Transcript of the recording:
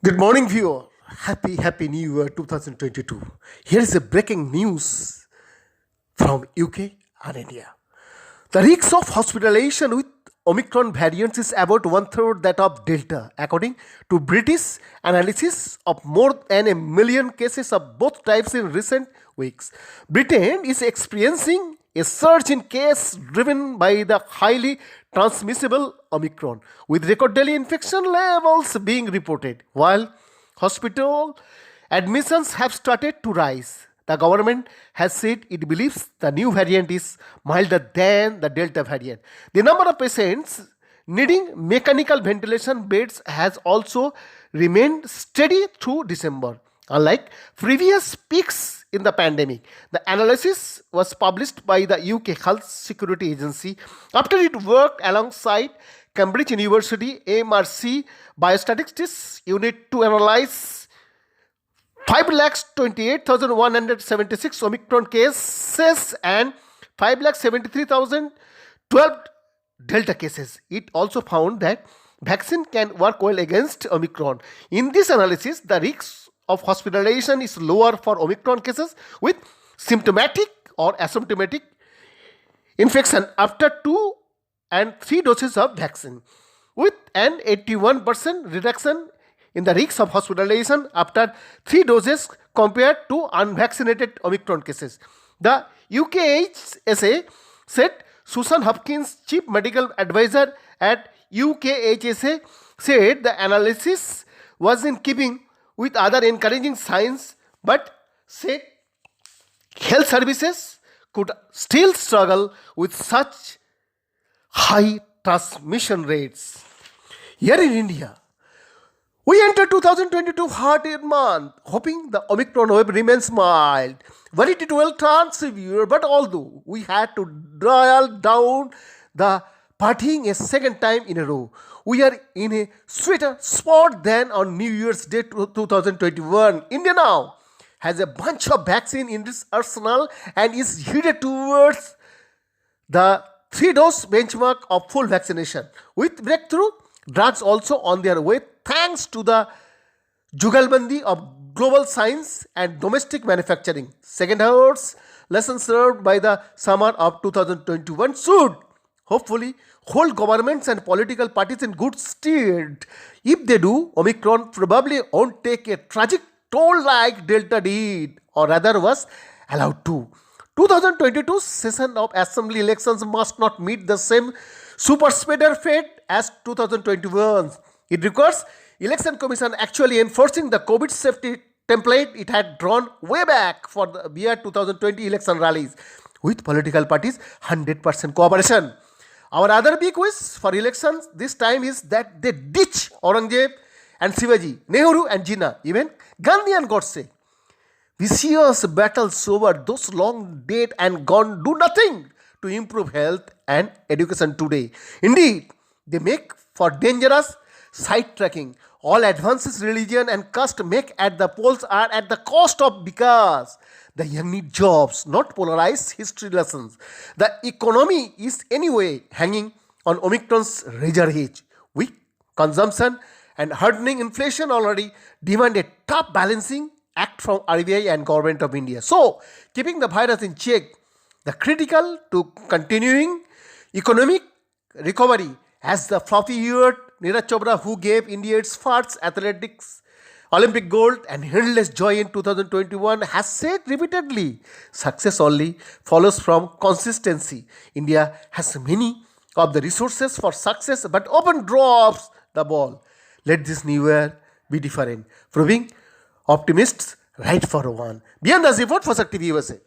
Good morning, viewer. Happy New Year 2022. Here is a breaking news from UK and India. The risk of hospitalization with Omicron variants is about one third that of Delta, according to British analysis of more than a million cases of both types in recent weeks. Britain is experiencing a surge in cases driven by the highly transmissible Omicron, with record daily infection levels being reported, while hospital admissions have started to rise. The government has said it believes the new variant is milder than the Delta variant. The number of patients needing mechanical ventilation beds has also remained steady through December. Unlike previous peaks in the pandemic, the analysis was published by the UK Health Security Agency after it worked alongside Cambridge University MRC Biostatistics Unit to analyze 5,28,176 Omicron cases and 5,73,012 Delta cases. It also found that vaccine can work well against Omicron. In this analysis, the risk of hospitalization is lower for Omicron cases with symptomatic or asymptomatic infection after 2 and 3 doses of vaccine, with an 81% reduction in the risk of hospitalization after 3 doses compared to unvaccinated Omicron cases. The UKHSA said Susan Hopkins, Chief Medical Advisor at UKHSA, said the analysis was in keeping with other encouraging signs, but said health services could still struggle with such high transmission rates. Here in India, we enter 2022 hot air month, hoping the Omicron wave remains mild. Worried it will turn severe, but although we had to dial down the partying a second time in a row, we are in a sweeter spot than on New Year's Day 2021. India now has a bunch of vaccine in its arsenal and is headed towards the 3-dose benchmark of full vaccination, with breakthrough drugs also on their way thanks to the jugalbandi of global science and domestic manufacturing. Second hours lessons learned by the summer of 2021 should hopefully hold governments and political parties in good stead. If they do, Omicron probably won't take a tragic toll like Delta did, or rather was allowed to. 2022 session of assembly elections must not meet the same super spreader fate as 2021. It requires election commission actually enforcing the COVID safety template it had drawn way back for the year 2020 election rallies, with political parties 100% cooperation. Our other big wish for elections this time is that they ditch Aurangzeb and Shivaji, Nehru and Jinnah, even Gandhi and Godse. Vicious battles over those long dead and gone do nothing to improve health and education today. Indeed, they make for dangerous sidetracking. All advances religion and caste make at the polls are at the cost of because the young need jobs, not polarized history lessons. The economy is anyway hanging on Omicron's razor edge. Weak consumption and hardening inflation already demand a tough balancing act from RBI and Government of India. So, keeping the virus in check, the critical to continuing economic recovery, as the floppy-eared Neeraj Chopra, who gave India its first athletics Olympic gold and endless joy in 2021, has said repeatedly, success only follows from consistency. India has many of the resources for success, but often drops the ball. Let this new year be different, proving optimists right for one. Beyond the report for Shakti USA.